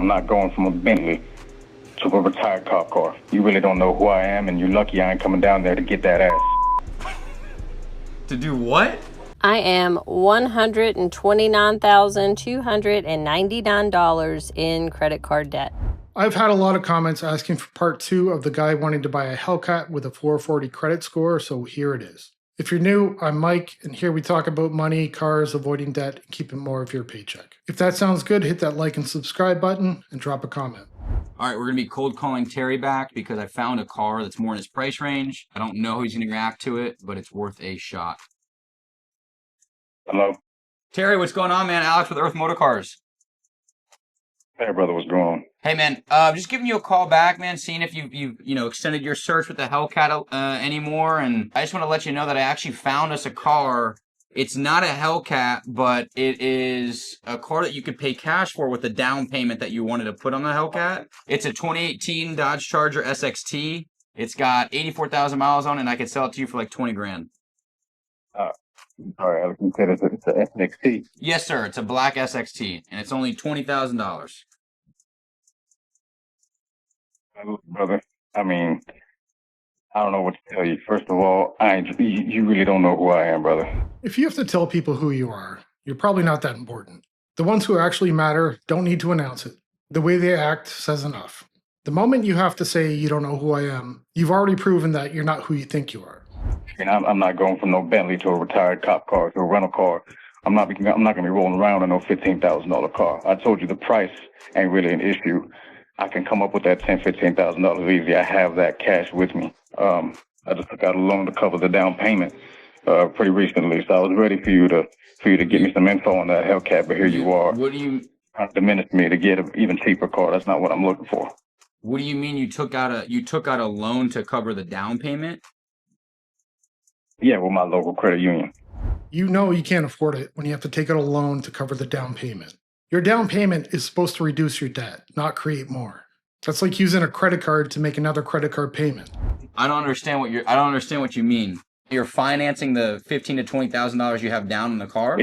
I'm not going from a Bentley to a retired cop car. You really don't know who I am, and you're lucky I ain't coming down there to get that ass. To do what? I am $129,299 in credit card debt. I've had a lot of comments asking for part 2 of the guy wanting to buy a Hellcat with a 440 credit score, so here it is. If you're new, I'm Mike, and here we talk about money, cars, avoiding debt, and keeping more of your paycheck. If that sounds good, hit that like and subscribe button and drop a comment. All right, we're going to be cold calling Terry back because I found a car that's more in his price range. I don't know how he's going to react to it, but it's worth a shot. Hello? Terry, what's going on, man? Alex with Earth Motor Cars. Hey, brother, what's going on? Hey, man, just giving you a call back, man, seeing if you extended your search with the Hellcat anymore, and I just want to let you know that I actually found us a car. It's not a Hellcat, but it is a car that you could pay cash for with the down payment that you wanted to put on the Hellcat. It's a 2018 Dodge Charger SXT. It's got 84,000 miles on it, and I could sell it to you for like 20 grand. Sorry, Alex, you said it's an SXT. Yes, sir. It's a black SXT, and it's only $20,000. Brother, I mean, I don't know what to tell you. First of all, you really don't know who I am, brother. If you have to tell people who you are, you're probably not that important. The ones who actually matter don't need to announce it. The way they act says enough. The moment you have to say you don't know who I am, you've already proven that you're not who you think you are. And I'm not going from no Bentley to a retired cop car to a rental car. I'm not going to be rolling around in no $15,000 car. I told you the price ain't really an issue. I can come up with that $10,000, $15,000 easy. I have that cash with me. I just took out a loan to cover the down payment pretty recently, so I was ready for you to get me some info on that Hellcat. But here you are. What do you trying to diminish me to get an even cheaper car? That's not what I'm looking for. What do you mean you took out a loan to cover the down payment? Yeah, with my local credit union. You know you can't afford it when you have to take out a loan to cover the down payment. Your down payment is supposed to reduce your debt, not create more. That's like using a credit card to make another credit card payment. I don't understand what you mean. You're financing the $15,000 to $20,000 you have down in the car?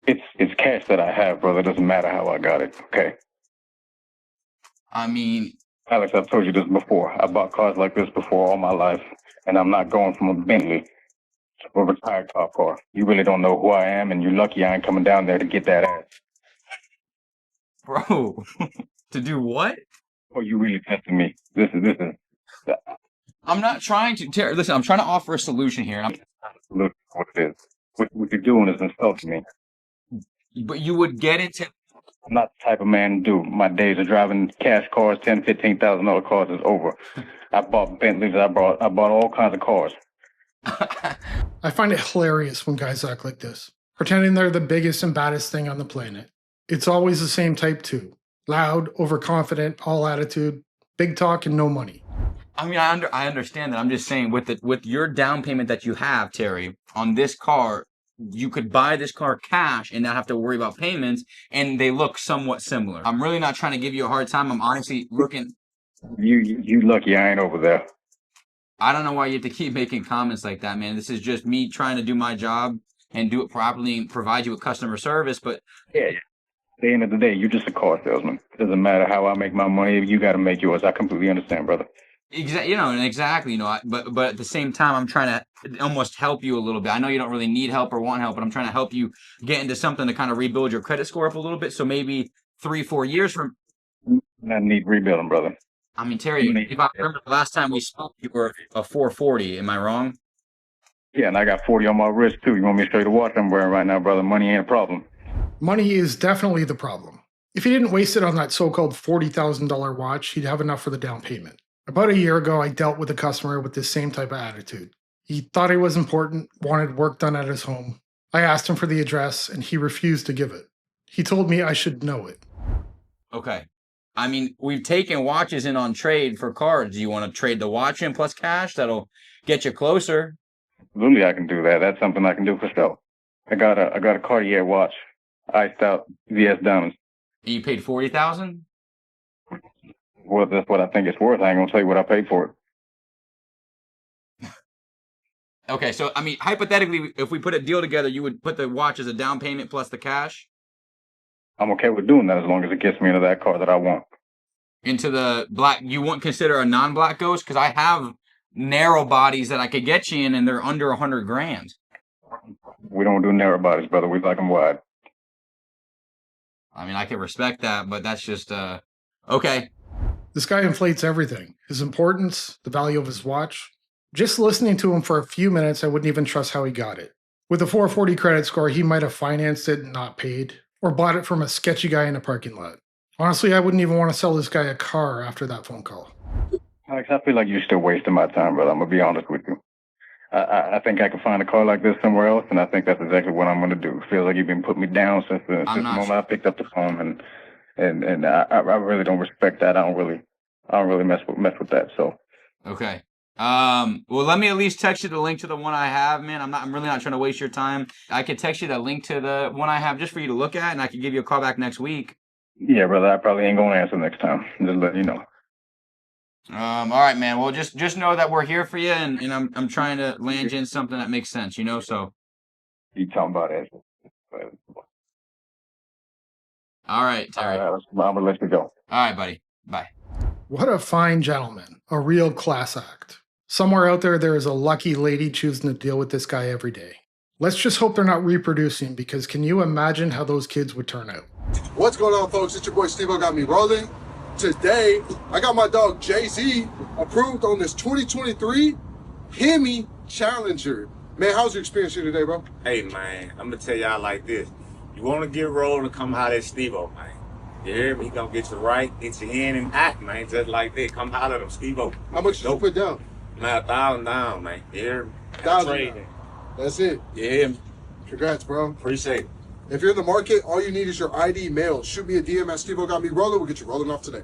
It's cash that I have, brother. It doesn't matter how I got it, okay? I mean, Alex, I've told you this before. I bought cars like this before all my life, and I'm not going from a Bentley to a retired cop car. You really don't know who I am, and you're lucky I ain't coming down there to get that ass. Bro, to do what? Oh, you really testing me. This is. I'm not trying to, Terry, listen, I'm trying to offer a solution here. Look what it is. What you're doing is insulting me. But you would get into... I'm not the type of man to do. My days of driving cash cars, $10,000, $15,000 cars is over. I bought Bentleys. I bought all kinds of cars. I find it hilarious when guys act like this, pretending they're the biggest and baddest thing on the planet. It's always the same type too. Loud, overconfident, all attitude, big talk, and no money. I mean, I understand that. I'm just saying, with your down payment that you have, Terry, on this car, you could buy this car cash and not have to worry about payments, and they look somewhat similar. I'm really not trying to give you a hard time. I'm honestly looking... You lucky I ain't over there. I don't know why you have to keep making comments like that, man. This is just me trying to do my job and do it properly and provide you with customer service, but... Yeah. At the end of the day, you're just a car salesman. It doesn't matter how I make my money. You got to make yours. I completely understand, brother. Exactly. But at the same time, I'm trying to almost help you a little bit. I know you don't really need help or want help, but I'm trying to help you get into something to kind of rebuild your credit score up a little bit. So maybe 3-4 years from... I need rebuilding, brother. I mean, Terry, if I remember the last time we spoke, you were a 440. Am I wrong? Yeah, and I got 40 on my wrist, too. You want me to show you the watch I'm wearing right now, brother? Money ain't a problem. Money is definitely the problem. If he didn't waste it on that so-called $40,000 watch, he'd have enough for the down payment. About a year ago, I dealt with a customer with this same type of attitude. He thought he was important, wanted work done at his home. I asked him for the address, and he refused to give it. He told me I should know it. Okay. I mean, we've taken watches in on trade for cars. Do you want to trade the watch in plus cash? That'll get you closer. Absolutely, I can do that. That's something I can do for sure. I got a Cartier watch, iced out VS diamonds. You paid $40,000? Well, that's what I think it's worth. I ain't gonna tell you what I paid for it. Okay, so I mean, hypothetically, if we put a deal together, you would put the watch as a down payment plus the cash? I'm okay with doing that as long as it gets me into that car that I want. Into the black, you wouldn't consider a non-black Ghost? Because I have narrow bodies that I could get you in, and they're under 100 grand. We don't do narrow bodies, brother. We like them wide. I mean, I can respect that, but that's just, okay. This guy inflates everything. His importance, the value of his watch. Just listening to him for a few minutes, I wouldn't even trust how he got it. With a 440 credit score, he might have financed it and not paid, or bought it from a sketchy guy in a parking lot. Honestly, I wouldn't even want to sell this guy a car after that phone call. Alex, I feel like you're still wasting my time, brother. I'm going to be honest with you. I think I can find a car like this somewhere else, and I think that's exactly what I'm going to do. Feels like you've been putting me down since the moment I picked up the phone, and I really don't respect that. I don't really mess with that. So okay. Well, let me at least text you the link to the one I have, man. I'm really not trying to waste your time. I could text you the link to the one I have just for you to look at, and I could give you a call back next week. Yeah, brother. I probably ain't gonna answer next time. Just letting you know. All right, man. Well, just know that we're here for you, and I'm trying to land you in something that makes sense, you know. So. You talking about it? All right, Terry. I'm gonna let you go. All right, buddy. Bye. What a fine gentleman. A real class act. Somewhere out there is a lucky lady choosing to deal with this guy every day. Let's just hope they're not reproducing, because can you imagine how those kids would turn out? What's going on, folks? It's your boy Steve-O got me rolling. Today, I got my dog Jay-Z approved on this 2023 Hemi Challenger. Man, how's your experience here today, bro? Hey, man, I'm going to tell y'all like this. You want to get rolling, come holler at Steve-O, man. You hear me? He going to get you right, get you in and act, man, just like that. Come holler at him, Steve-O. How much did you put down? Man, $1,000 down, man. You hear me? $1,000. That's it. You hear me? Congrats, bro. Appreciate it. If you're in the market, all you need is your ID mail. Shoot me a DM at Steve-O got me rolling. We'll get you rolling off today.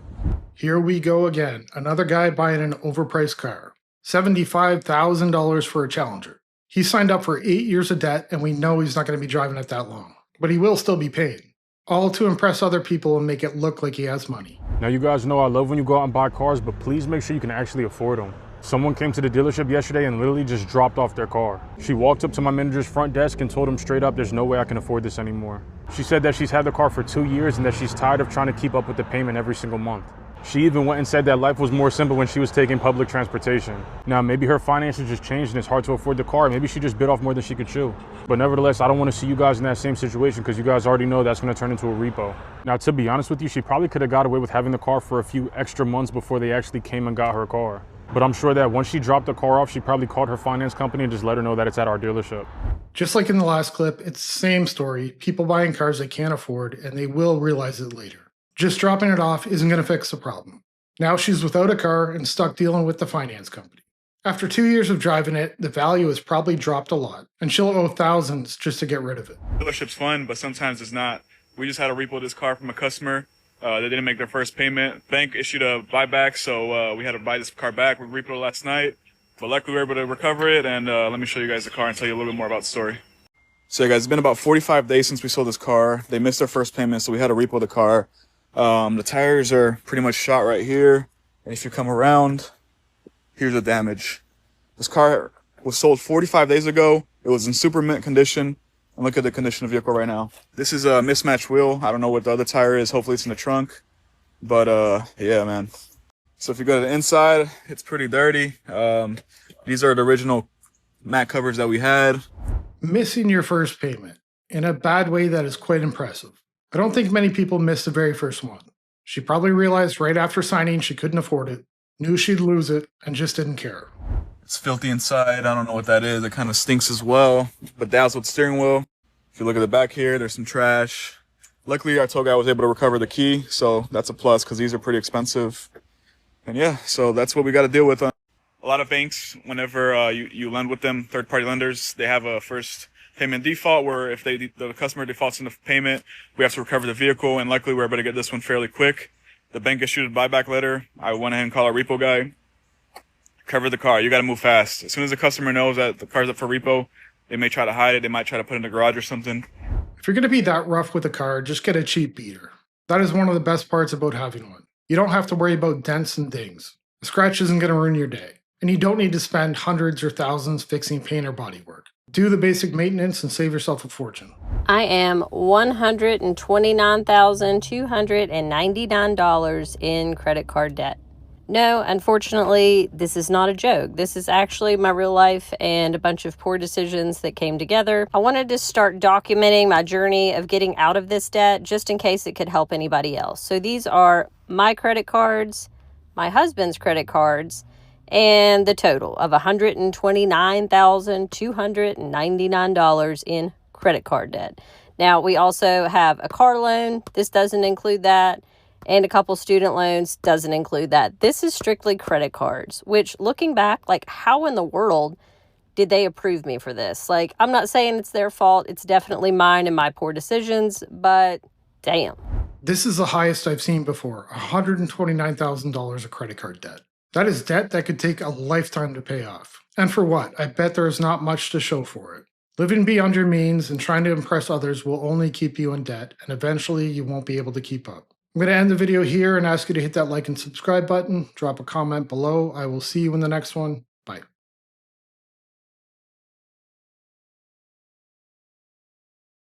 Here we go again. Another guy buying an overpriced car. $75,000 for a Challenger. He signed up for 8 years of debt, and we know he's not going to be driving it that long. But he will still be paying. All to impress other people and make it look like he has money. Now, you guys know I love when you go out and buy cars, but please make sure you can actually afford them. Someone came to the dealership yesterday and literally just dropped off their car. She walked up to my manager's front desk and told him straight up, there's no way I can afford this anymore. She said that she's had the car for 2 years and that she's tired of trying to keep up with the payment every single month. She even went and said that life was more simple when she was taking public transportation. Now, maybe her finances just changed and it's hard to afford the car. Maybe she just bit off more than she could chew. But nevertheless, I don't want to see you guys in that same situation, because you guys already know that's going to turn into a repo. Now, to be honest with you, she probably could have got away with having the car for a few extra months before they actually came and got her car. But I'm sure that once she dropped the car off, she probably called her finance company and just let her know that it's at our dealership. Just like in the last clip, it's the same story. People buying cars they can't afford, and they will realize it later. Just dropping it off isn't going to fix the problem. Now she's without a car and stuck dealing with the finance company. After 2 years of driving it, the value has probably dropped a lot, and she'll owe thousands just to get rid of it. Dealership's fun, but sometimes it's not. We just had to repo this car from a customer. They didn't make their first payment. Bank issued a buyback, so we had to buy this car back. We repoed it last night, but luckily we were able to recover it, and let me show you guys the car and tell you a little bit more about the story. So yeah, guys, it's been about 45 days since we sold this car. They missed their first payment, so we had to repo the car. The tires are pretty much shot right here, and if you come around, here's the damage. This car was sold 45 days ago. It was in super mint condition. And look at the condition of the vehicle right now. This is a mismatched wheel. I don't know what the other tire is. Hopefully it's in the trunk. But yeah, man. So if you go to the inside, it's pretty dirty. These are the original mat covers that we had. Missing your first payment in a bad way that is quite impressive. I don't think many people miss the very first one. She probably realized right after signing she couldn't afford it, knew she'd lose it, and just didn't care. It's filthy inside. I don't know what that is. It kind of stinks as well. Bedazzled steering wheel. If you look at the back here, there's some trash. Luckily, our tow guy was able to recover the key, so that's a plus because these are pretty expensive. And yeah, so that's what we got to deal with. A lot of banks, whenever you lend with them, third-party lenders, they have a first payment default where if the customer defaults in the payment, we have to recover the vehicle, and luckily we're able to get this one fairly quick. The bank issued a buyback letter. I went ahead and called our repo guy. Cover the car. You got to move fast. As soon as the customer knows that the car's up for repo, they may try to hide it. They might try to put it in the garage or something. If you're going to be that rough with a car, just get a cheap beater. That is one of the best parts about having one. You don't have to worry about dents and dings. A scratch isn't going to ruin your day. And you don't need to spend hundreds or thousands fixing paint or bodywork. Do the basic maintenance and save yourself a fortune. I am $129,299 in credit card debt. No, unfortunately, this is not a joke. This is actually my real life and a bunch of poor decisions that came together. I wanted to start documenting my journey of getting out of this debt just in case it could help anybody else. So these are my credit cards, my husband's credit cards, and the total of $129,299 in credit card debt. Now, we also have a car loan. This doesn't include that. And a couple student loans doesn't include that. This is strictly credit cards, which looking back, like how in the world did they approve me for this? Like, I'm not saying it's their fault. It's definitely mine and my poor decisions, but damn. This is the highest I've seen before, $129,000 of credit card debt. That is debt that could take a lifetime to pay off. And for what? I bet there is not much to show for it. Living beyond your means and trying to impress others will only keep you in debt, and eventually you won't be able to keep up. I'm going to end the video here and ask you to hit that like and subscribe button. Drop a comment below. I will see you in the next one.